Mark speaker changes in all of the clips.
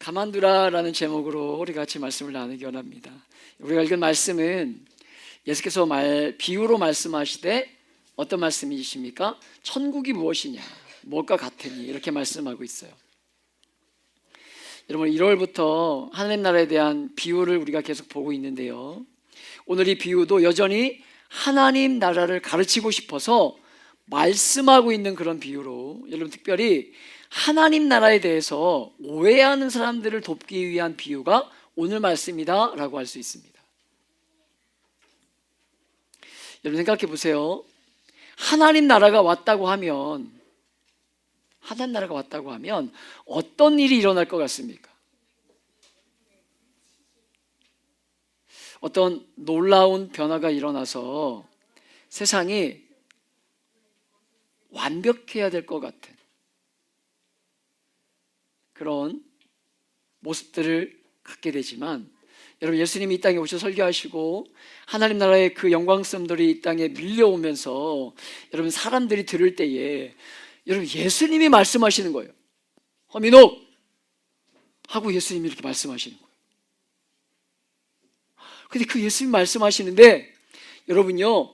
Speaker 1: 가만두라라는 제목으로 우리 같이 말씀을 나누기 원합니다. 우리가 읽은 말씀은 예수께서 비유로 말씀하시되 어떤 말씀이십니까? 천국이 무엇이냐, 무엇과 같으니, 이렇게 말씀하고 있어요. 여러분, 1월부터 하나님 나라에 대한 비유를 우리가 계속 보고 있는데요, 오늘 이 비유도 여전히 하나님 나라를 가르치고 싶어서 말씀하고 있는 그런 비유로, 여러분 특별히 하나님 나라에 대해서 오해하는 사람들을 돕기 위한 비유가 오늘 말씀이다 라고 할 수 있습니다. 여러분 생각해 보세요. 하나님 나라가 왔다고 하면 어떤 일이 일어날 것 같습니까? 어떤 놀라운 변화가 일어나서 세상이 완벽해야 될 것 같은 그런 모습들을 갖게 되지만, 여러분 예수님이 이 땅에 오셔 설교하시고 하나님 나라의 그 영광스러움들이 이 땅에 밀려오면서 여러분 사람들이 들을 때에 여러분 예수님이 말씀하시는 거예요. 허민옥 하고 예수님이 이렇게 말씀하시는 거예요. 근데 그 예수님이 말씀하시는데 여러분요,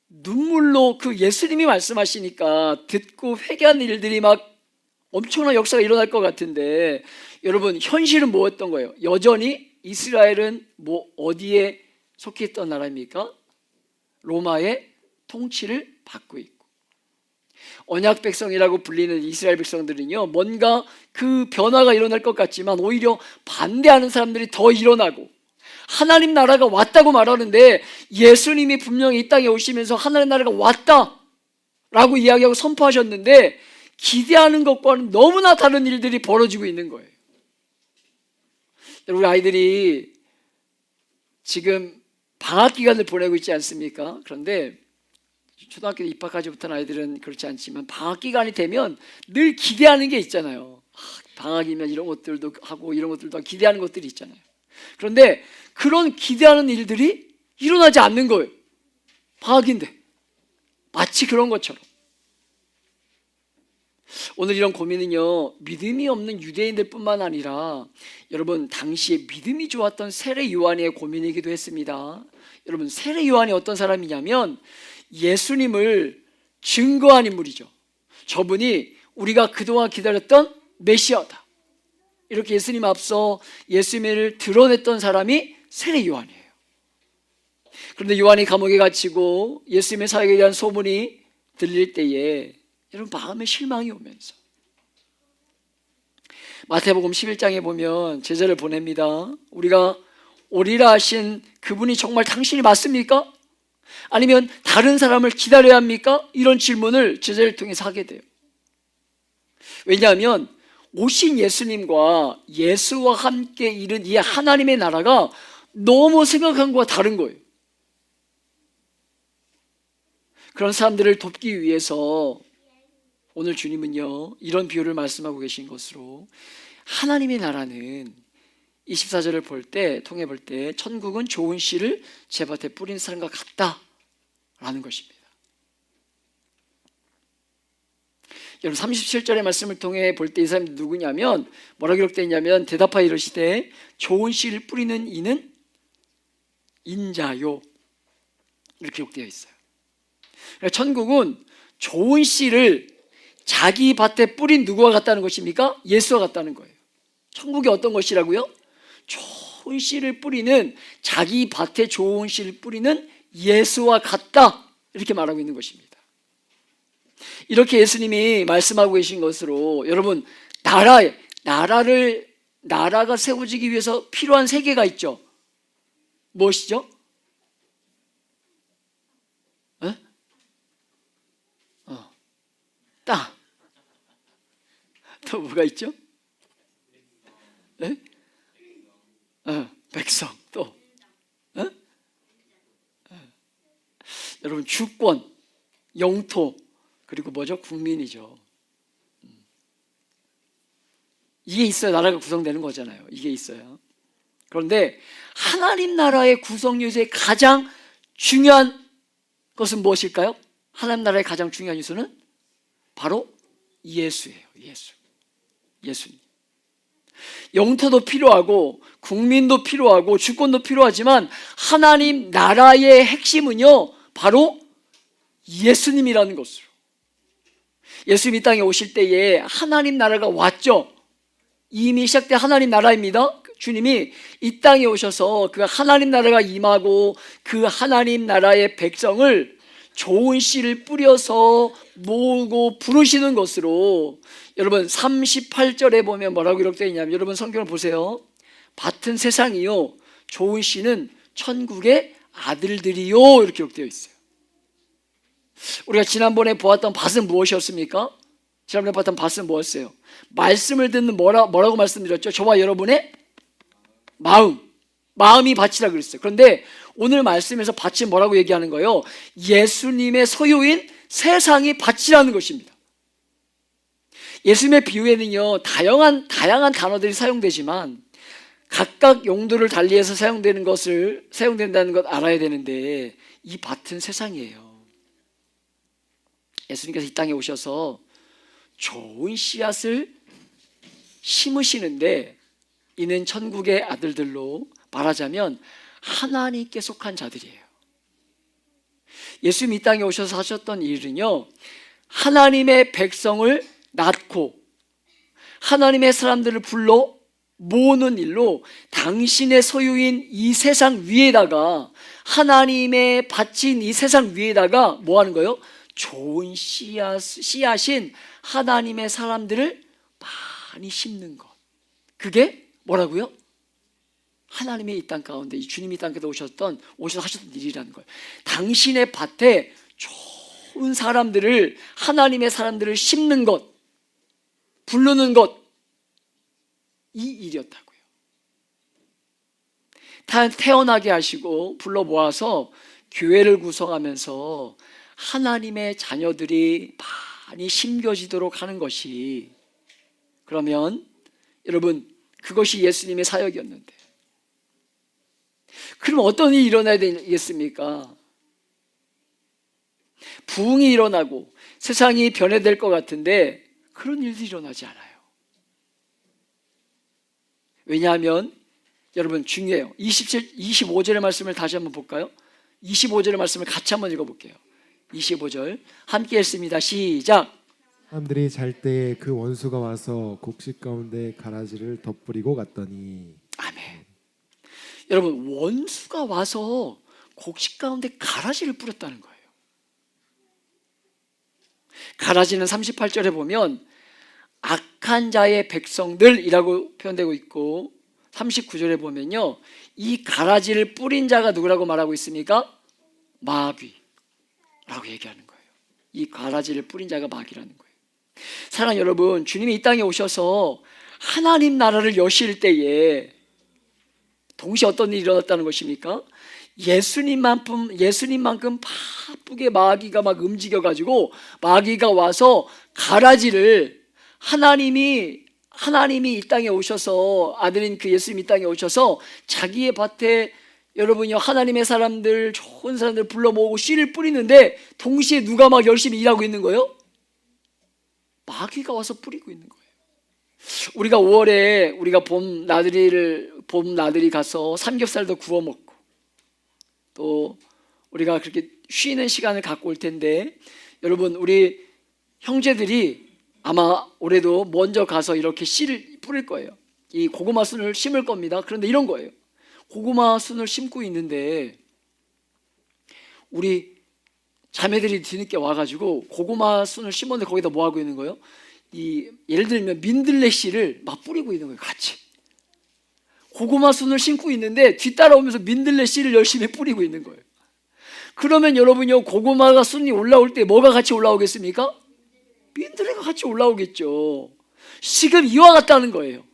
Speaker 1: 눈물로 그 예수님이 말씀하시니까 듣고 회개하는 일들이 막 엄청난 역사가 일어날 것 같은데, 여러분 현실은 뭐였던 거예요? 여전히 이스라엘은 어디에 속해 있던 나라입니까? 로마의 통치를 받고 있고, 언약 백성이라고 불리는 이스라엘 백성들은요, 뭔가 그 변화가 일어날 것 같지만 오히려 반대하는 사람들이 더 일어나고, 하나님 나라가 왔다고 말하는데 예수님이 분명히 이 땅에 오시면서 하나님 나라가 왔다라고 이야기하고 선포하셨는데 기대하는 것과는 너무나 다른 일들이 벌어지고 있는 거예요. 우리 아이들이 지금 방학 기간을 보내고 있지 않습니까? 그런데 초등학교 입학하지 못한 아이들은 그렇지 않지만 방학 기간이 되면 늘 기대하는 게 있잖아요. 방학이면 이런 것들도 하고 이런 것들도 기대하는 것들이 있잖아요. 그런데 그런 기대하는 일들이 일어나지 않는 거예요. 방학인데 마치 그런 것처럼. 오늘 이런 고민은요, 믿음이 없는 유대인들 뿐만 아니라 여러분 당시에 믿음이 좋았던 세례 요한의 고민이기도 했습니다. 여러분 세례 요한이 어떤 사람이냐면 예수님을 증거한 인물이죠. 저분이 우리가 그동안 기다렸던 메시아다, 이렇게 예수님 앞서 예수님을 드러냈던 사람이 세례 요한이에요. 그런데 요한이 감옥에 갇히고 예수님의 사역에 대한 소문이 들릴 때에 여러분 마음에 실망이 오면서 마태복음 11장에 보면 제자를 보냅니다. 우리가 오리라 하신 그분이 정말 당신이 맞습니까? 아니면 다른 사람을 기다려야 합니까? 이런 질문을 제자를 통해서 하게 돼요. 왜냐하면 오신 예수님과 예수와 함께 이룬 이 하나님의 나라가 너무 생각한 것과 다른 거예요. 그런 사람들을 돕기 위해서 오늘 주님은요, 이런 비유를 말씀하고 계신 것으로 하나님의 나라는 24절을 통해 볼 때 천국은 좋은 씨를 제밭에 뿌린 사람과 같다라는 것입니다. 여러분 37절의 말씀을 통해 볼 때 이 사람이 누구냐면 뭐라 기록되어 있냐면 대답하여 이르시되 좋은 씨를 뿌리는 이는 인자요, 이렇게 기록되어 있어요. 그러니까 천국은 좋은 씨를 자기 밭에 뿌린 누구와 같다는 것입니까? 예수와 같다는 거예요. 천국이 어떤 것이라고요? 좋은 씨를 뿌리는, 자기 밭에 좋은 씨를 뿌리는 예수와 같다, 이렇게 말하고 있는 것입니다. 이렇게 예수님이 말씀하고 계신 것으로 여러분 나라가 세워지기 위해서 필요한 세 개가 있죠. 무엇이죠? 땅. 또 뭐가 있죠? 백성. 또 여러분 주권, 영토, 그리고 뭐죠? 국민이죠. 이게 있어야 나라가 구성되는 거잖아요. 이게 있어요. 그런데 하나님 나라의 구성 요소의 가장 중요한 것은 무엇일까요? 하나님 나라의 가장 중요한 요소는 바로 예수예요. 예수님. 영토도 필요하고 국민도 필요하고 주권도 필요하지만 하나님 나라의 핵심은요 바로 예수님이라는 것으로, 예수님이 이 땅에 오실 때에 하나님 나라가 왔죠. 이미 시작된 하나님 나라입니다. 주님이 이 땅에 오셔서 그 하나님 나라가 임하고 그 하나님 나라의 백성을 좋은 씨를 뿌려서 모으고 부르시는 것으로, 여러분 38절에 보면 뭐라고 기록되어 있냐면, 여러분 성경을 보세요. 밭은 세상이요 좋은 씨는 천국의 아들들이요 이렇게 기록되어 있어요. 우리가 지난번에 보았던 밭은 무엇이었습니까? 지난번에 봤던 밭은 무엇이었어요? 말씀을 듣는 뭐라고 말씀드렸죠? 저와 여러분의 마음이 밭이라 그랬어요. 그런데 오늘 말씀에서 밭이 뭐라고 얘기하는 거예요? 예수님의 소유인 세상이 밭이라는 것입니다. 예수님의 비유에는요 다양한 단어들이 사용되지만 각각 용도를 달리해서 사용된다는 것 알아야 되는데, 이 밭은 세상이에요. 예수님께서 이 땅에 오셔서 좋은 씨앗을 심으시는데, 이는 천국의 아들들로 말하자면 하나님께 속한 자들이에요. 예수님이 이 땅에 오셔서 하셨던 일은요 하나님의 백성을 낳고 하나님의 사람들을 불러 모으는 일로, 당신의 소유인 이 세상 위에다가, 하나님의 밭인 이 세상 위에다가 뭐 하는 거예요? 좋은 씨앗인 하나님의 사람들을 많이 심는 것. 그게 뭐라고요? 하나님의 이 땅 가운데, 이 주님이 이 땅에 오셔서 하셨던 일이라는 거예요. 당신의 밭에 좋은 사람들을, 하나님의 사람들을 심는 것, 부르는 것, 이 일이었다고요. 태어나게 하시고 불러 모아서 교회를 구성하면서 하나님의 자녀들이 많이 심겨지도록 하는 것이, 그러면 여러분 그것이 예수님의 사역이었는데, 그럼 어떤 일이 일어나야 되겠습니까? 부흥이 일어나고 세상이 변해될 것 같은데 그런 일도 일어나지 않아요. 왜냐하면 여러분 중요해요. 25절의 말씀을 다시 한번 볼까요? 25절의 말씀을 같이 한번 읽어볼게요. 25절 함께 읽습니다. 시작.
Speaker 2: 사람들이 잘 때에 그 원수가 와서 곡식 가운데 가라지를 덧뿌리고 갔더니.
Speaker 1: 아멘. 여러분 원수가 와서 곡식 가운데 가라지를 뿌렸다는 거예요. 가라지는 38절에 보면 악한 자의 백성들이라고 표현되고 있고, 39절에 보면요 이 가라지를 뿌린 자가 누구라고 말하고 있습니까? 마귀라고 얘기하는 거예요. 이 가라지를 뿌린 자가 마귀라는 거예요. 사랑하는 여러분, 주님이 이 땅에 오셔서 하나님 나라를 여실 때에 동시에 어떤 일이 일어났다는 것입니까? 예수님만큼 바쁘게 마귀가 막 움직여가지고, 마귀가 와서 가라지를, 하나님이 이 땅에 오셔서, 아들인 그 예수님이 이 땅에 오셔서 자기의 밭에 여러분요 하나님의 사람들, 좋은 사람들 불러 모으고 씨를 뿌리는데, 동시에 누가 막 열심히 일하고 있는 거예요? 마귀가 와서 뿌리고 있는 거예요. 우리가 5월에 우리가 봄 나들이 가서 삼겹살도 구워 먹고, 또 우리가 그렇게 쉬는 시간을 갖고 올 텐데, 여러분 우리 형제들이 아마 올해도 먼저 가서 이렇게 씨를 뿌릴 거예요. 이 고구마 순을 심을 겁니다. 그런데 이런 거예요. 고구마 순을 심고 있는데 우리 자매들이 뒤늦게 와가지고 고구마 순을 심었는데 거기다 뭐 하고 있는 거예요? 예를 들면 민들레 씨를 막 뿌리고 있는 거예요. 같이 고구마 순을 심고 있는데 뒤따라오면서 민들레 씨를 열심히 뿌리고 있는 거예요. 그러면 여러분요 고구마가 순이 올라올 때 뭐가 같이 올라오겠습니까? 민들레가 같이 올라오겠죠. 지금 이와 같다는 거예요.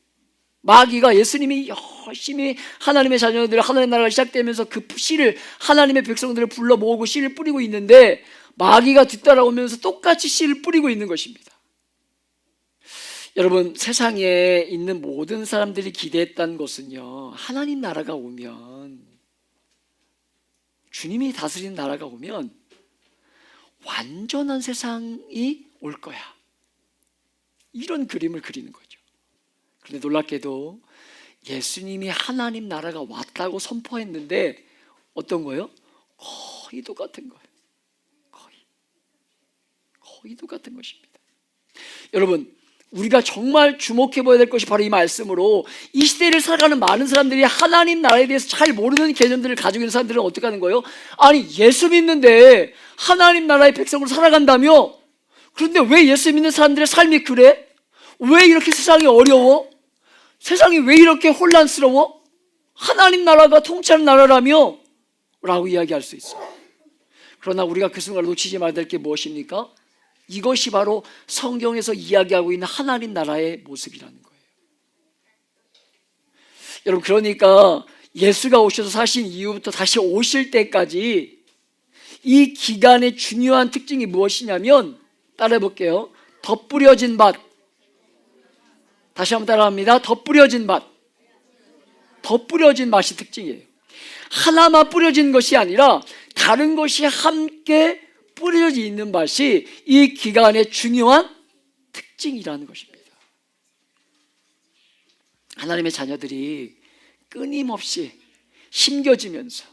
Speaker 1: 마귀가, 예수님이 열심히 하나님의 자녀들, 하나님의 나라가 시작되면서 그 씨를, 하나님의 백성들을 불러 모으고 씨를 뿌리고 있는데, 마귀가 뒤따라오면서 똑같이 씨를 뿌리고 있는 것입니다. 여러분 세상에 있는 모든 사람들이 기대했던 것은요, 하나님 나라가 오면, 주님이 다스리는 나라가 오면 완전한 세상이 올 거야, 이런 그림을 그리는 거죠. 그런데 놀랍게도 예수님이 하나님 나라가 왔다고 선포했는데 어떤 거예요? 거의 똑같은 거예요. 거의 똑같은 것입니다. 여러분, 우리가 정말 주목해 봐야 될 것이 바로 이 말씀으로, 이 시대를 살아가는 많은 사람들이 하나님 나라에 대해서 잘 모르는 개념들을 가지고 있는 사람들은 어떻게 하는 거예요? 아니, 예수 믿는데 하나님 나라의 백성으로 살아간다며? 그런데 왜 예수 믿는 사람들의 삶이 그래? 왜 이렇게 세상이 어려워? 세상이 왜 이렇게 혼란스러워? 하나님 나라가 통치하는 나라라며? 라고 이야기할 수 있어요. 그러나 우리가 그 순간을 놓치지 말아야 될 게 무엇입니까? 이것이 바로 성경에서 이야기하고 있는 하나님 나라의 모습이라는 거예요. 여러분, 그러니까 예수가 오셔서 사신 이후부터 다시 오실 때까지 이 기간의 중요한 특징이 무엇이냐면, 따라해 볼게요. 덧뿌려진 밭. 다시 한번 따라합니다. 덧뿌려진 밭. 덧뿌려진 밭이 특징이에요. 하나만 뿌려진 것이 아니라 다른 것이 함께 뿌려져 있는 밭이 이 기간의 중요한 특징이라는 것입니다. 하나님의 자녀들이 끊임없이 심겨지면서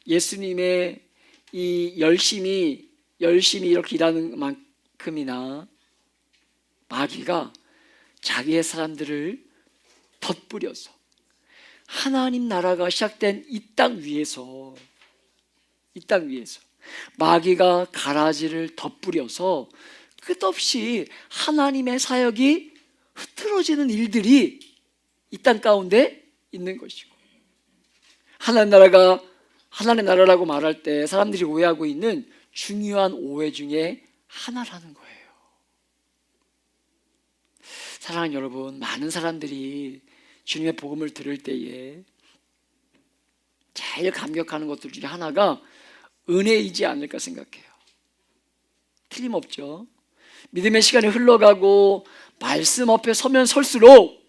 Speaker 1: 예수님의 이 열심히 이렇게 일하는 만큼이나 마귀가 자기의 사람들을 덧뿌려서 하나님 나라가 시작된 이 땅 위에서 마귀가 가라지를 덧뿌려서 끝없이 하나님의 사역이 흐트러지는 일들이 이 땅 가운데 있는 것이고, 하나님 나라라고 말할 때 사람들이 오해하고 있는 중요한 오해 중에 하나라는 거예요. 사랑하는 여러분, 많은 사람들이 주님의 복음을 들을 때에 제일 감격하는 것들 중에 하나가 은혜이지 않을까 생각해요. 틀림없죠. 믿음의 시간이 흘러가고 말씀 앞에 서면 설수록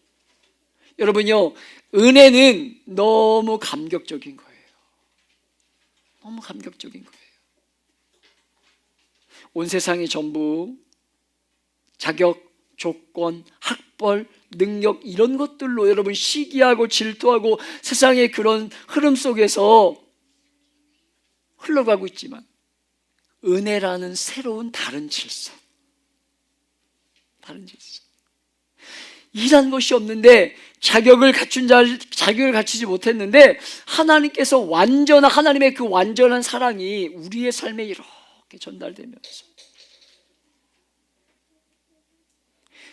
Speaker 1: 여러분요, 은혜는 너무 감격적인 거예요. 너무 감격적인 거예요. 온 세상이 전부 자격, 조건, 학벌, 능력 이런 것들로 여러분 시기하고 질투하고 세상의 그런 흐름 속에서 흘러가고 있지만, 은혜라는 새로운 다른 질서, 일한 것이 없는데 자격을 갖추지 못했는데 하나님께서 하나님의 그 완전한 사랑이 우리의 삶에 이렇게 전달되면서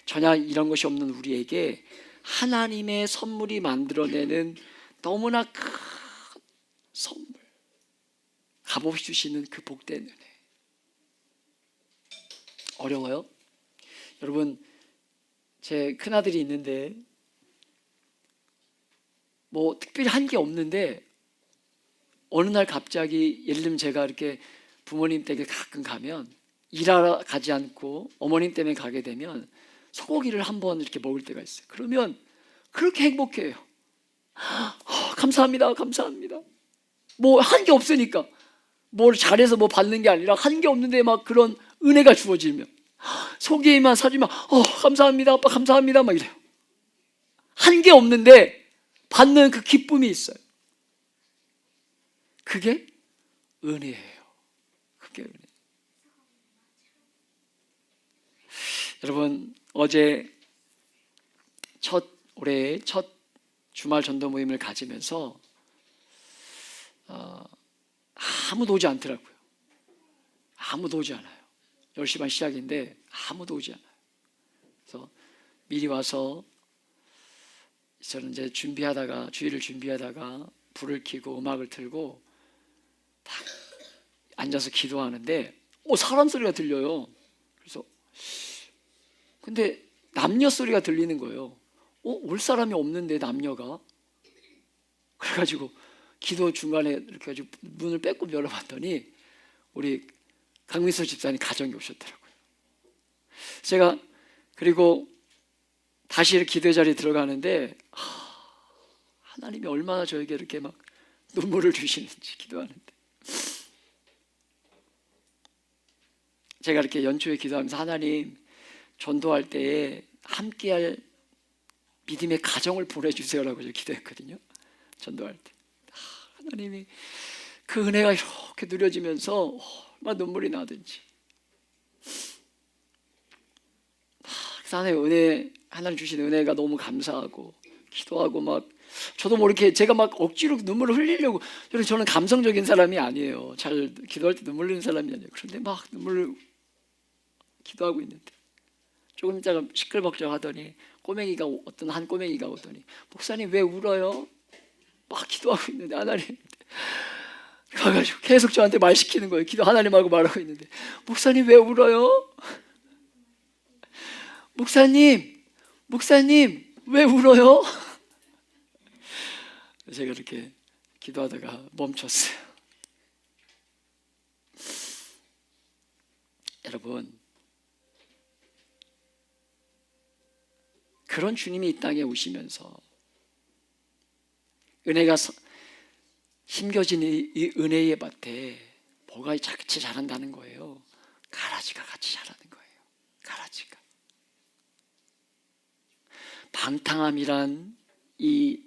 Speaker 1: 전혀 이런 것이 없는 우리에게 하나님의 선물이 만들어내는 너무나 큰 선물, 값없이 주시는 그 복된 은혜. 어려워요? 여러분, 제 큰아들이 있는데 뭐 특별히 한 게 없는데 어느 날 갑자기, 예를 들면 제가 이렇게 부모님 댁에 가끔 가면, 일하러 가지 않고 어머님 때문에 가게 되면 소고기를 한번 이렇게 먹을 때가 있어요. 그러면 그렇게 행복해요. 감사합니다. 뭐 한 게 없으니까, 뭘 잘해서 뭐 받는 게 아니라 한 게 없는데 막 그런 은혜가 주어지면 소고기만 사주면 감사합니다 아빠, 감사합니다 막 이래요. 한 게 없는데 받는 그 기쁨이 있어요. 그게 은혜예요. 그게 은혜. 여러분, 어제 올해 첫 주말 전도 모임을 가지면서 아무도 오지 않더라고요. 아무도 오지 않아요. 10시 반 시작인데 아무도 오지 않아요. 그래서 미리 와서 저는 이제 주일을 준비하다가 불을 켜고 음악을 틀고 딱 앉아서 기도하는데 사람 소리가 들려요. 그래서 근데 남녀 소리가 들리는 거예요. 올 사람이 없는데 남녀가. 그래가지고 기도 중간에 이렇게 가지고 문을 빼꼼 열어봤더니 우리 강민서 집사님 가정이 오셨더라고요. 제가 그리고 다시 이렇게 기도 자리에 들어가는데 하나님이 얼마나 저에게 이렇게 막 눈물을 주시는지 기도하는데, 제가 이렇게 연초에 기도하면서 하나님, 전도할 때에 함께할 믿음의 가정을 보내주세요라고 저 기도했거든요. 전도할 때. 하나님이 그 은혜가 이렇게 누려지면서 얼마나 눈물이 나든지. 그래서 하나님 주신 은혜가 너무 감사하고 기도하고 막 저도 모르게 제가 막 억지로 눈물을 흘리려고, 저는 감성적인 사람이 아니에요. 잘 기도할 때 눈물 흘리는 사람이 아니에요. 그런데 막 눈물을 기도하고 있는데 조금 있다가 시끌벅적 하더니 어떤 한 꼬맹이가 오더니 목사님 왜 울어요? 막 기도하고 있는데 하나님 가가지고 계속 저한테 말 시키는 거예요. 하나님하고 말하고 있는데 목사님 왜 울어요? 목사님 왜 울어요? 제가 이렇게 기도하다가 멈췄어요. 여러분, 그런 주님이 이 땅에 오시면서 은혜가 심겨진 이 은혜의 밭에 뭐가 같이 자란다는 거예요? 가라지가 같이 자라는 거예요. 가라지가. 방탕함이란 이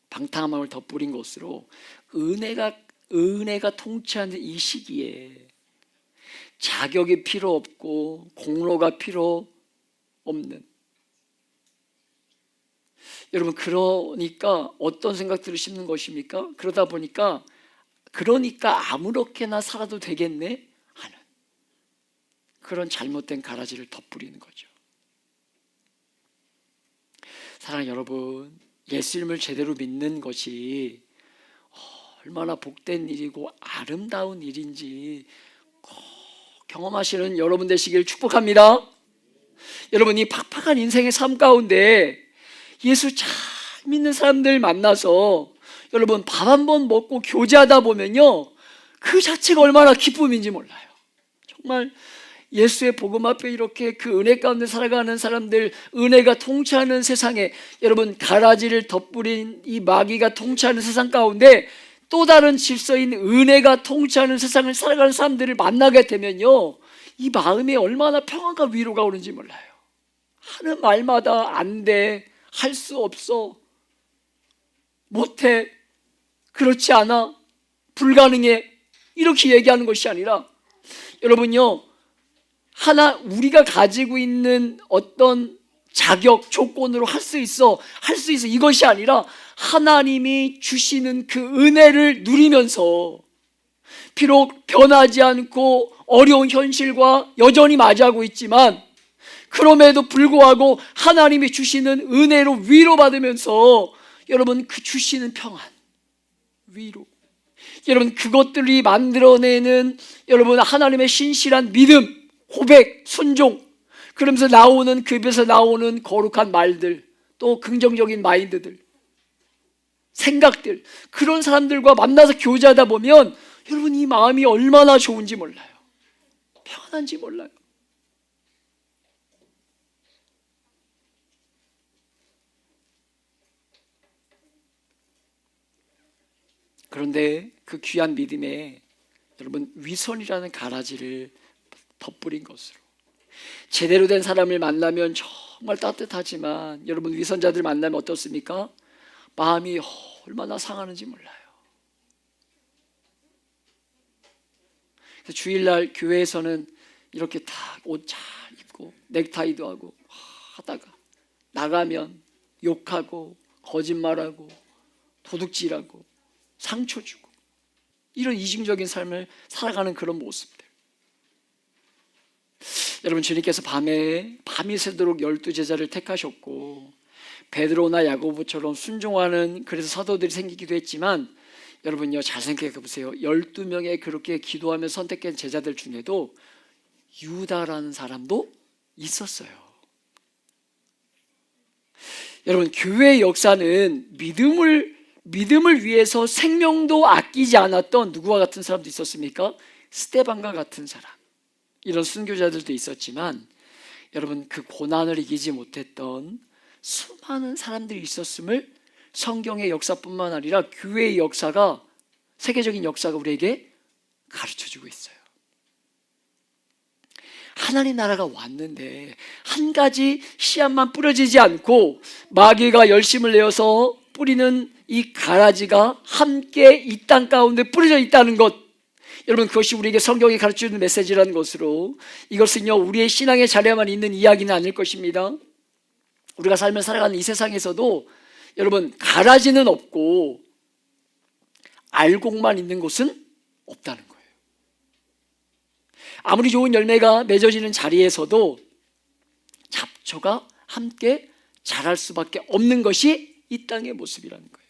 Speaker 1: 방탕함을 덧뿌린 것으로 은혜가 통치하는 이 시기에 자격이 필요 없고 공로가 필요 없는, 여러분, 그러니까 어떤 생각들을 심는 것입니까? 그러다 보니까 아무렇게나 살아도 되겠네 하는 그런 잘못된 가라지를 덧뿌리는 거죠. 사랑하는 여러분, 예수님을 제대로 믿는 것이 얼마나 복된 일이고 아름다운 일인지 꼭 경험하시는 여러분 되시길 축복합니다. 여러분, 이 팍팍한 인생의 삶 가운데 예수 잘 믿는 사람들 만나서 여러분 밥 한 번 먹고 교제하다 보면요, 그 자체가 얼마나 기쁨인지 몰라요. 정말 예수의 복음 앞에 이렇게 그 은혜 가운데 살아가는 사람들, 은혜가 통치하는 세상에, 여러분, 가라지를 덧뿌린 이 마귀가 통치하는 세상 가운데 또 다른 질서인 은혜가 통치하는 세상을 살아가는 사람들을 만나게 되면요, 이 마음에 얼마나 평안과 위로가 오는지 몰라요. 하는 말마다 안 돼, 할 수 없어, 못해, 그렇지 않아, 불가능해, 이렇게 얘기하는 것이 아니라, 여러분요, 우리가 가지고 있는 어떤 자격, 조건으로 할 수 있어 이것이 아니라 하나님이 주시는 그 은혜를 누리면서 비록 변하지 않고 어려운 현실과 여전히 맞이하고 있지만 그럼에도 불구하고 하나님이 주시는 은혜로 위로받으면서 여러분 그 주시는 평안, 위로, 여러분 그것들이 만들어내는 여러분 하나님의 신실한 믿음, 고백, 순종, 그러면서 그 입에서 나오는 거룩한 말들, 또 긍정적인 마인드들, 생각들, 그런 사람들과 만나서 교제하다 보면 여러분 이 마음이 얼마나 좋은지 몰라요. 평안한지 몰라요. 그런데 그 귀한 믿음에 여러분 위선이라는 가라지를 덧뿌린 것으로, 제대로 된 사람을 만나면 정말 따뜻하지만 여러분 위선자들 만나면 어떻습니까? 마음이 얼마나 상하는지 몰라요. 그래서 주일날 교회에서는 이렇게 다 옷 잘 입고 넥타이도 하고 하다가 나가면 욕하고 거짓말하고 도둑질하고 상처 주고 이런 이중적인 삶을 살아가는 그런 모습들. 여러분, 주님께서 밤이 새도록 12제자를 택하셨고 베드로나 야고보처럼 순종하는 그래서 사도들이 생기기도 했지만, 여러분요 잘 생각해 보세요. 12명의 그렇게 기도하며 선택된 제자들 중에도 유다라는 사람도 있었어요. 여러분, 교회의 역사는 믿음을 위해서 생명도 아끼지 않았던 누구와 같은 사람도 있었습니까? 스데반과 같은 사람, 이런 순교자들도 있었지만 여러분 그 고난을 이기지 못했던 수많은 사람들이 있었음을 성경의 역사뿐만 아니라 교회의 역사가, 세계적인 역사가 우리에게 가르쳐주고 있어요. 하나님 나라가 왔는데 한 가지 씨앗만 뿌려지지 않고 마귀가 열심을 내어서 뿌리는 이 가라지가 함께 이 땅 가운데 뿌려져 있다는 것, 여러분 그것이 우리에게 성경이 가르쳐주는 메시지라는 것으로, 이것은요 우리의 신앙의 자리에만 있는 이야기는 아닐 것입니다. 우리가 삶을 살아가는 이 세상에서도 여러분 가라지는 없고 알곡만 있는 곳은 없다는 거예요. 아무리 좋은 열매가 맺어지는 자리에서도 잡초가 함께 자랄 수밖에 없는 것이 이 땅의 모습이라는 거예요.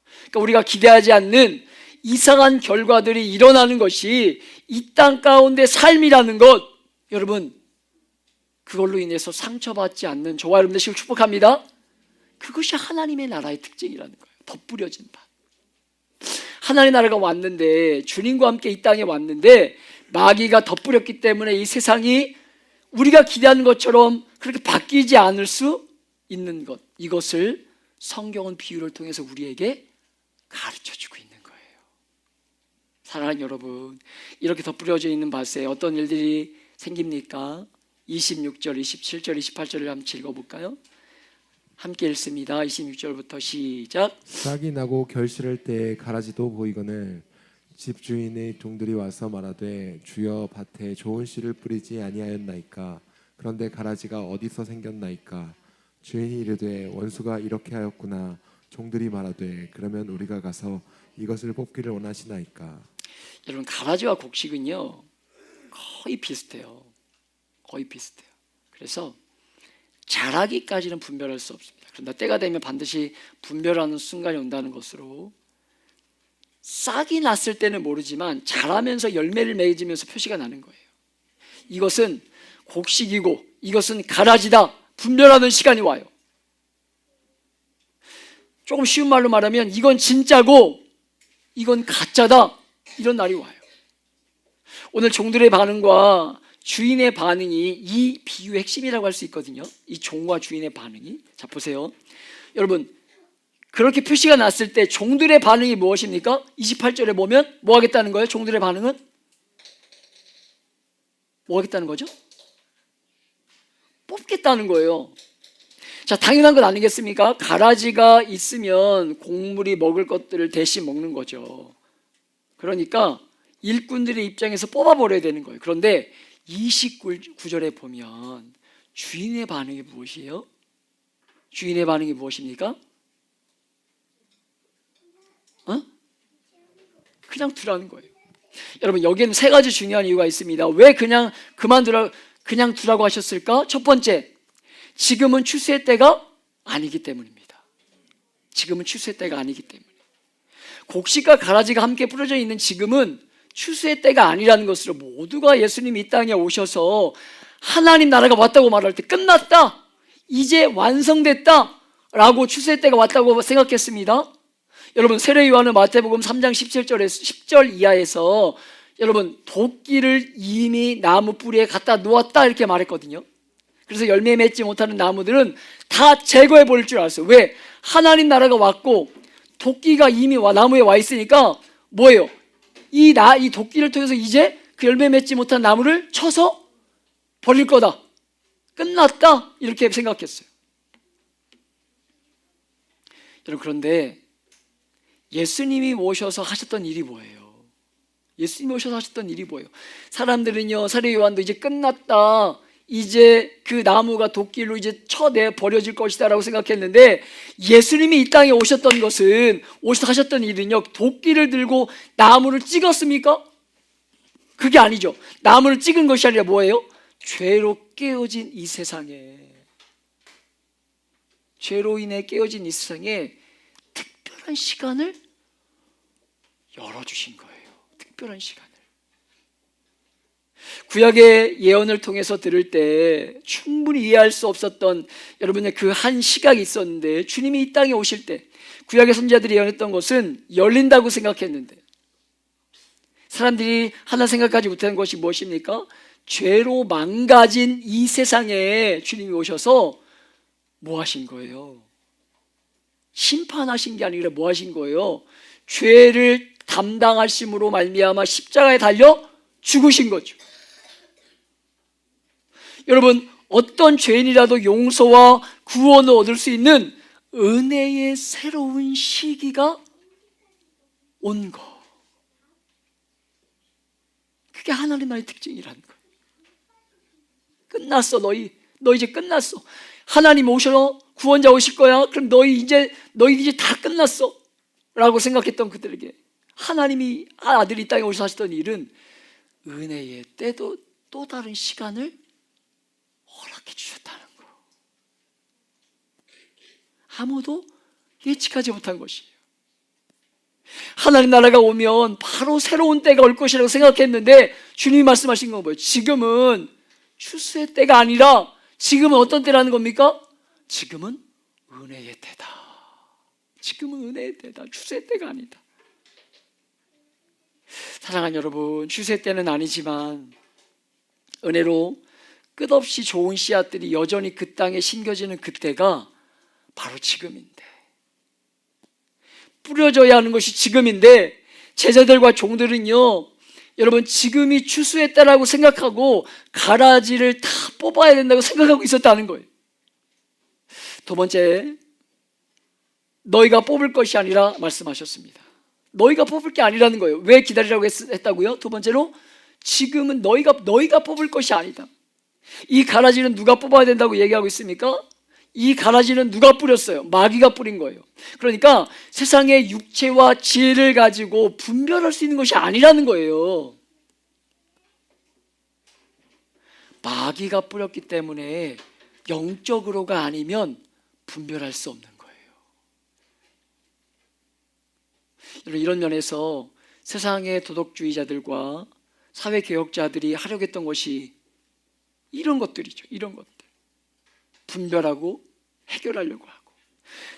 Speaker 1: 그러니까 우리가 기대하지 않는 이상한 결과들이 일어나는 것이 이 땅 가운데 삶이라는 것, 여러분 그걸로 인해서 상처받지 않는 저와 여러분들 되시길 축복합니다. 그것이 하나님의 나라의 특징이라는 거예요. 덧뿌려진 바. 하나님의 나라가 왔는데, 주님과 함께 이 땅에 왔는데 마귀가 덧뿌렸기 때문에 이 세상이 우리가 기대하는 것처럼 그렇게 바뀌지 않을 수 있는 것, 이것을 성경은 비유를 통해서 우리에게 가르쳐주고 있는 거예요. 사랑하는 여러분, 이렇게 덧뿌려져 있는 밭에 어떤 일들이 생깁니까? 26절, 27절, 28절을 한번 읽어볼까요? 함께 읽습니다. 26절부터 시작.
Speaker 2: 싹이 나고 결실할 때에 가라지도 보이거늘 집주인의 종들이 와서 말하되 주여 밭에 좋은 씨를 뿌리지 아니하였나이까? 그런데 가라지가 어디서 생겼나이까? 주인이 이르되 원수가 이렇게 하였구나. 종들이 말하되 그러면 우리가 가서 이것을 뽑기를 원하시나이까?
Speaker 1: 여러분 가라지와 곡식은요 거의 비슷해요. 거의 비슷해요. 그래서 자라기까지는 분별할 수 없습니다. 그런데 때가 되면 반드시 분별하는 순간이 온다는 것으로, 싹이 났을 때는 모르지만 자라면서 열매를 맺으면서 표시가 나는 거예요. 이것은 곡식이고 이것은 가라지다 분별하는 시간이 와요. 조금 쉬운 말로 말하면 이건 진짜고 이건 가짜다, 이런 날이 와요. 오늘 종들의 반응과 주인의 반응이 이 비유의 핵심이라고 할 수 있거든요. 이 종과 주인의 반응이. 자 보세요 여러분, 그렇게 표시가 났을 때 종들의 반응이 무엇입니까? 28절에 보면 뭐 하겠다는 거예요? 종들의 반응은 뭐 하겠다는 거죠? 뽑겠다는 거예요. 자, 당연한 건 아니겠습니까? 가라지가 있으면 곡물이 먹을 것들을 대신 먹는 거죠. 그러니까 일꾼들의 입장에서 뽑아버려야 되는 거예요. 그런데 29절에 보면 주인의 반응이 무엇이에요? 주인의 반응이 무엇입니까? 그냥 두라는 거예요. 여러분 여기에는 세 가지 중요한 이유가 있습니다. 왜 그냥 그냥 두라고 하셨을까? 첫 번째, 지금은 추수의 때가 아니기 때문입니다. 지금은 추수의 때가 아니기 때문에. 곡식과 가라지가 함께 뿌려져 있는 지금은 추수의 때가 아니라는 것으로, 모두가 예수님이 이 땅에 오셔서 하나님 나라가 왔다고 말할 때 끝났다, 이제 완성됐다 라고 추수의 때가 왔다고 생각했습니다. 여러분 세례 요한은 마태복음 3장 10절 이하에서 여러분 도끼를 이미 나무 뿌리에 갖다 놓았다 이렇게 말했거든요. 그래서 열매 맺지 못하는 나무들은 다 제거해 버릴 줄 알았어요. 왜? 하나님 나라가 왔고 도끼가 이미 나무에 와 있으니까 뭐예요? 이 도끼를 통해서 이제 그 열매 맺지 못한 나무를 쳐서 버릴 거다, 끝났다, 이렇게 생각했어요. 여러분 그런데 예수님이 오셔서 하셨던 일이 뭐예요? 예수님이 오셔서 하셨던 일이 뭐예요? 사람들은요 사례 요한도 이제 끝났다, 이제 그 나무가 도끼로 이제 쳐내 버려질 것이다 라고 생각했는데, 예수님이 이 땅에 오셨던 것은, 오셔서 하셨던 일은요 도끼를 들고 나무를 찍었습니까? 그게 아니죠. 나무를 찍은 것이 아니라 뭐예요? 죄로 깨어진 이 세상에, 죄로 인해 깨어진 이 세상에 특별한 시간을 열어주신 거예요. 특별한 시간을. 구약의 예언을 통해서 들을 때 충분히 이해할 수 없었던 여러분의 그 한 시각이 있었는데, 주님이 이 땅에 오실 때 구약의 선지자들이 예언했던 것은 열린다고 생각했는데, 사람들이 하나 생각하지 못하는 것이 무엇입니까? 죄로 망가진 이 세상에 주님이 오셔서 뭐 하신 거예요? 심판하신 게 아니라 뭐 하신 거예요? 죄를 담당하심으로 말미암아 십자가에 달려 죽으신 거죠. 여러분, 어떤 죄인이라도 용서와 구원을 얻을 수 있는 은혜의 새로운 시기가 온 거. 그게 하나님 나라의 특징이라는 거예요. 끝났어. 너 이제 끝났어. 하나님 오셔, 구원자 오실 거야. 그럼 너희 이제 다 끝났어 라고 생각했던 그들에게 하나님이 아들이 이 땅에 오셔서 하시던 일은 은혜의 때도 또 다른 시간을 허락해 주셨다는 거. 아무도 예측하지 못한 것이에요. 하나님 나라가 오면 바로 새로운 때가 올 것이라고 생각했는데 주님이 말씀하신 건 뭐예요? 지금은 추수의 때가 아니라 지금은 어떤 때라는 겁니까? 지금은 은혜의 때다. 지금은 은혜의 때다. 추수의 때가 아니다. 사랑하는 여러분, 추수의 때는 아니지만 은혜로 끝없이 좋은 씨앗들이 여전히 그 땅에 심겨지는 그때가 바로 지금인데, 뿌려져야 하는 것이 지금인데 제자들과 종들은요, 여러분 지금이 추수의 때라고 생각하고 가라지를 다 뽑아야 된다고 생각하고 있었다는 거예요. 두 번째, 너희가 뽑을 것이 아니라 말씀하셨습니다. 너희가 뽑을 게 아니라는 거예요. 왜 기다리라고 했다고요? 두 번째로, 지금은 너희가 뽑을 것이 아니다. 이 가라지는 누가 뽑아야 된다고 얘기하고 있습니까? 이 가라지는 누가 뿌렸어요? 마귀가 뿌린 거예요. 그러니까 세상의 육체와 지혜를 가지고 분별할 수 있는 것이 아니라는 거예요. 마귀가 뿌렸기 때문에 영적으로가 아니면 분별할 수 없는 거예요. 이런 면에서 세상의 도덕주의자들과 사회개혁자들이 하려고 했던 것이 이런 것들이죠. 이런 것들. 분별하고 해결하려고 하고,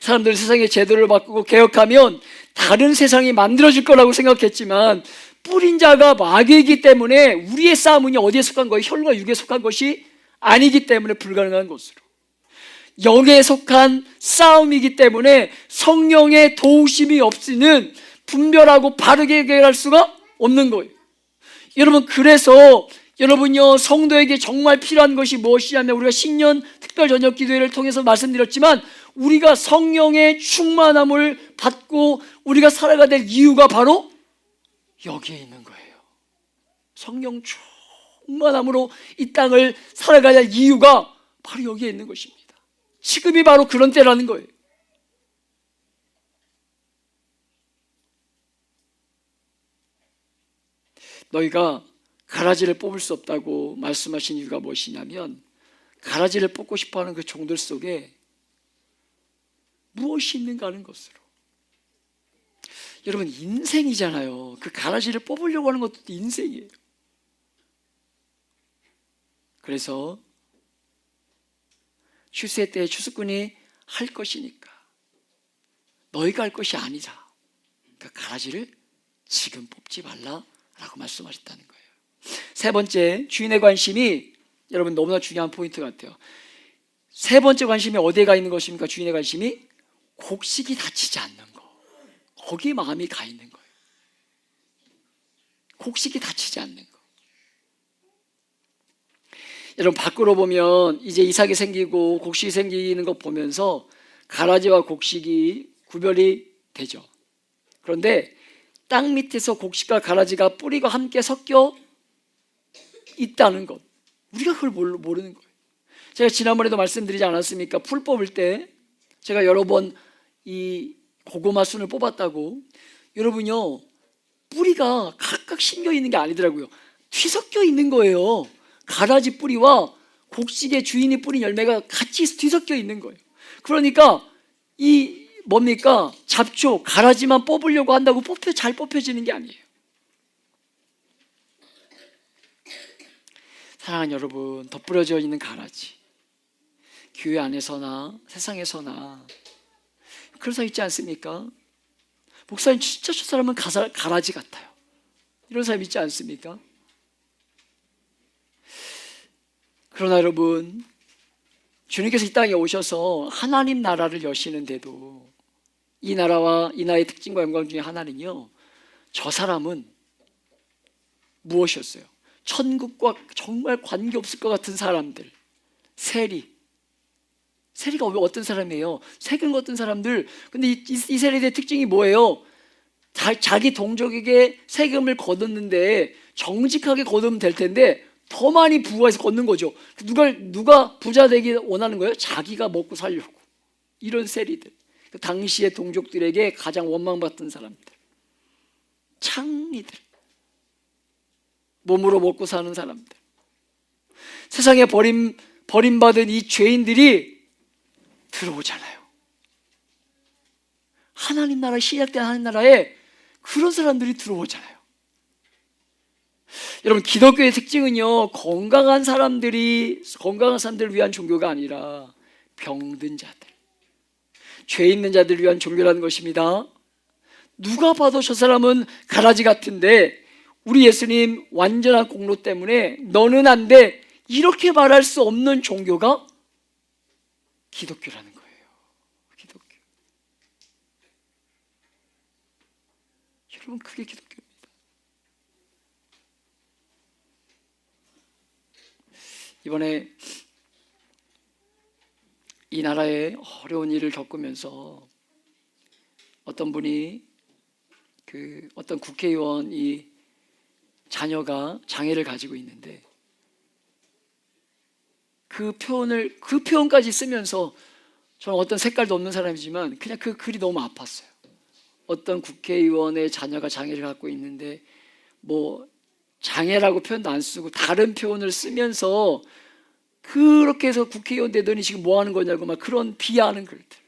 Speaker 1: 사람들이 세상의 제도를 바꾸고 개혁하면 다른 세상이 만들어질 거라고 생각했지만 뿌린 자가 마귀이기 때문에 우리의 싸움은 어디에 속한 거예요? 혈과 육에 속한 것이 아니기 때문에 불가능한 것으로, 영에 속한 싸움이기 때문에 성령의 도우심이 없이는 분별하고 바르게 해결할 수가 없는 거예요. 여러분, 그래서 여러분요, 성도에게 정말 필요한 것이 무엇이냐면, 우리가 신년 특별 저녁 기도회를 통해서 말씀드렸지만 우리가 성령의 충만함을 받고 우리가 살아가야 될 이유가 바로 여기에 있는 거예요. 성령 충만함으로 이 땅을 살아가야 할 이유가 바로 여기에 있는 것입니다. 지금이 바로 그런 때라는 거예요. 너희가 가라지를 뽑을 수 없다고 말씀하신 이유가 무엇이냐면, 가라지를 뽑고 싶어하는 그 종들 속에 무엇이 있는가 하는 것으로. 여러분, 인생이잖아요. 그 가라지를 뽑으려고 하는 것도 인생이에요. 그래서 추수의 때에 추수꾼이 할 것이니까 너희가 할 것이 아니라 그 가라지를 지금 뽑지 말라라고 말씀하셨다는 거예요. 세 번째, 주인의 관심이 여러분 너무나 중요한 포인트 같아요. 세 번째 관심이 어디에 가 있는 것입니까? 주인의 관심이 곡식이 다치지 않는 거, 거기에 마음이 가 있는 거예요. 곡식이 다치지 않는 거. 여러분, 밖으로 보면 이제 이삭이 생기고 곡식이 생기는 거 보면서 가라지와 곡식이 구별이 되죠. 그런데 땅 밑에서 곡식과 가라지가 뿌리가 함께 섞여 있다는 것, 우리가 그걸 모르는 거예요. 제가 지난번에도 말씀드리지 않았습니까? 풀 뽑을 때 제가 여러 번 이 고구마 순을 뽑았다고. 여러분요, 뿌리가 각각 심겨 있는 게 아니더라고요. 뒤섞여 있는 거예요. 가라지 뿌리와 곡식의 주인이 뿌린 열매가 같이 뒤섞여 있는 거예요. 그러니까 이 뭡니까? 잡초, 가라지만 뽑으려고 한다고 잘 뽑혀지는 게 아니에요. 사랑하는 여러분, 덧뿌려져 있는 가라지, 교회 안에서나 세상에서나 그런 사람 있지 않습니까? 목사님, 진짜 저 사람은 가라지 같아요. 이런 사람 있지 않습니까? 그러나 여러분, 주님께서 이 땅에 오셔서 하나님 나라를 여시는데도 이 나라와 이 나라의 특징과 영광 중에 하나는요, 저 사람은 무엇이었어요? 천국과 정말 관계없을 것 같은 사람들, 세리가 어떤 사람이에요? 세금 걷던 사람들. 근데 이 세리의 특징이 뭐예요? 자기 동족에게 세금을 걷었는데 정직하게 걷으면 될 텐데 더 많이 부과해서 걷는 거죠. 누가 부자 되기 원하는 거예요? 자기가 먹고 살려고. 이런 세리들, 그 당시의 동족들에게 가장 원망받던 사람들, 창리들, 몸으로 먹고 사는 사람들, 세상에 버림받은 이 죄인들이 들어오잖아요. 하나님 나라, 시작된 하나님 나라에 그런 사람들이 들어오잖아요. 여러분, 기독교의 특징은요, 건강한 사람들을 위한 종교가 아니라 병든 자들, 죄 있는 자들을 위한 종교라는 것입니다. 누가 봐도 저 사람은 가라지 같은데 우리 예수님 완전한 공로 때문에 너는 안 돼, 이렇게 말할 수 없는 종교가 기독교라는 거예요. 기독교. 여러분, 그게 기독교입니다. 이번에 이 나라에 어려운 일을 겪으면서 어떤 분이 어떤 국회의원이 자녀가 장애를 가지고 있는데 그 표현까지 쓰면서, 저는 어떤 색깔도 없는 사람이지만 그냥 그 글이 너무 아팠어요. 어떤 국회의원의 자녀가 장애를 갖고 있는데 뭐 장애라고 표현도 안 쓰고 다른 표현을 쓰면서 그렇게 해서 국회의원 되더니 지금 뭐 하는 거냐고 막 그런 비하하는 글들.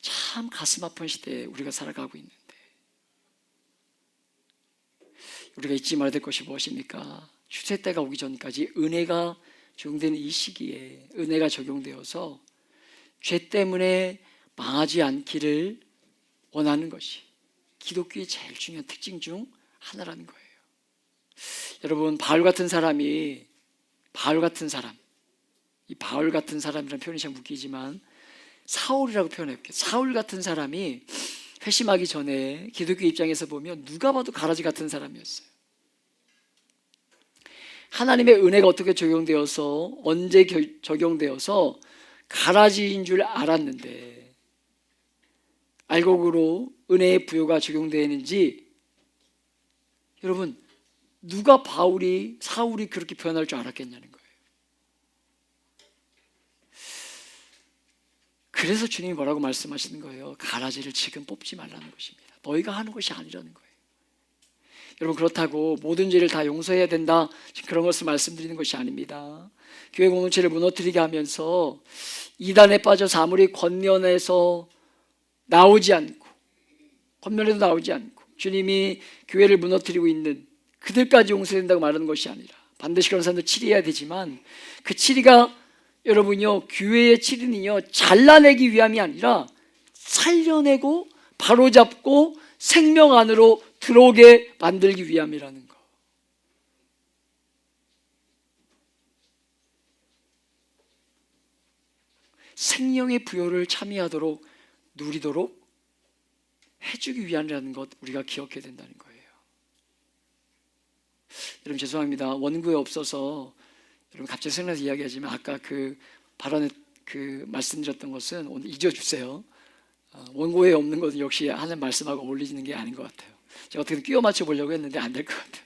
Speaker 1: 참 가슴 아픈 시대에 우리가 살아가고 있는데 우리가 잊지 말아야 될 것이 무엇입니까? 추세 때가 오기 전까지 은혜가 적용되는 이 시기에 은혜가 적용되어서 죄 때문에 망하지 않기를 원하는 것이 기독교의 제일 중요한 특징 중 하나라는 거예요. 여러분, 바울 같은 사람이라는 표현이 참 웃기지만 사울이라고 표현해볼게요. 사울 같은 사람이 회심하기 전에 기독교 입장에서 보면 누가 봐도 가라지 같은 사람이었어요. 하나님의 은혜가 어떻게 적용되어서 언제 적용되어서 가라지인 줄 알았는데 알곡으로 은혜의 부요가 적용되는지, 여러분, 누가 사울이 그렇게 표현할 줄 알았겠냐는 거예요. 그래서 주님이 뭐라고 말씀하시는 거예요? 가라지를 지금 뽑지 말라는 것입니다. 너희가 하는 것이 아니라는 거예요. 여러분, 그렇다고 모든 죄를 다 용서해야 된다, 그런 것을 말씀드리는 것이 아닙니다. 교회 공동체를 무너뜨리게 하면서 이단에 빠져서 아무리 권면해도 나오지 않고 주님이 교회를 무너뜨리고 있는 그들까지 용서된다고 말하는 것이 아니라 반드시 그런 사람들 치리해야 되지만 그 치리가, 여러분요, 교회의 치리는요 잘라내기 위함이 아니라 살려내고 바로잡고 생명 안으로 들어오게 만들기 위함이라는 거. 생명의 부요를 참여하도록 누리도록 해주기 위함이라는 것, 우리가 기억해야 된다는 거예요. 여러분, 죄송합니다. 원고에 없어서 여러분 갑자기 생각나서 이야기하지만 아까 그 발언에 말씀드렸던 것은 오늘 잊어주세요. 원고에 없는 것은 역시 하나님 말씀하고 어울리는 게 아닌 것 같아요. 제가 어떻게 끼워 맞춰 보려고 했는데 안 될 것 같아요.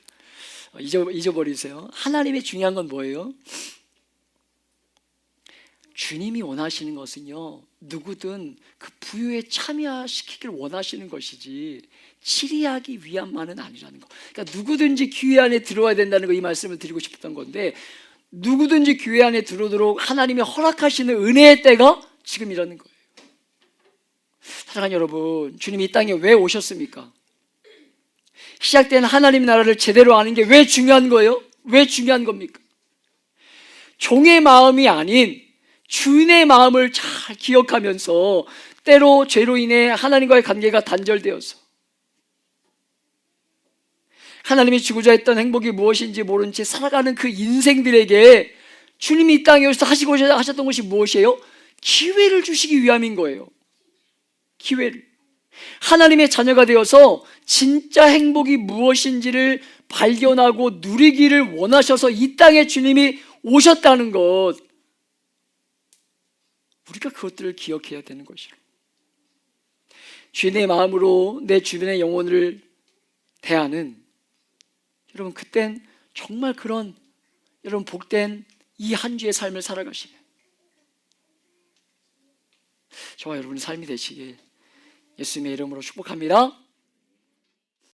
Speaker 1: 잊어버리세요. 하나님의 중요한 건 뭐예요? 주님이 원하시는 것은요, 누구든 그 부유에 참여시키길 원하시는 것이지 치리하기 위함만은 아니라는 거. 그러니까 누구든지 교회 안에 들어와야 된다는 거, 이 말씀을 드리고 싶었던 건데, 누구든지 교회 안에 들어오도록 하나님이 허락하시는 은혜의 때가 지금이라는 거예요. 사랑하는 여러분, 주님이 이 땅에 왜 오셨습니까? 시작된 하나님 나라를 제대로 아는 게 왜 중요한 거예요? 왜 중요한 겁니까? 종의 마음이 아닌 주인의 마음을 잘 기억하면서 때로 죄로 인해 하나님과의 관계가 단절되어서 하나님이 주고자 했던 행복이 무엇인지 모른 채 살아가는 그 인생들에게 주님이 이 땅에 오셔서 하셨던 것이 무엇이에요? 기회를 주시기 위함인 거예요. 기회를. 하나님의 자녀가 되어서 진짜 행복이 무엇인지를 발견하고 누리기를 원하셔서 이 땅에 주님이 오셨다는 것, 우리가 그것들을 기억해야 되는 것이요. 주인의 마음으로 내 주변의 영혼을 대하는, 여러분 그땐 정말 그런 여러분 복된 이 한 주의 삶을 살아가시는 저와 여러분의 삶이 되시길 예수님의 이름으로 축복합니다.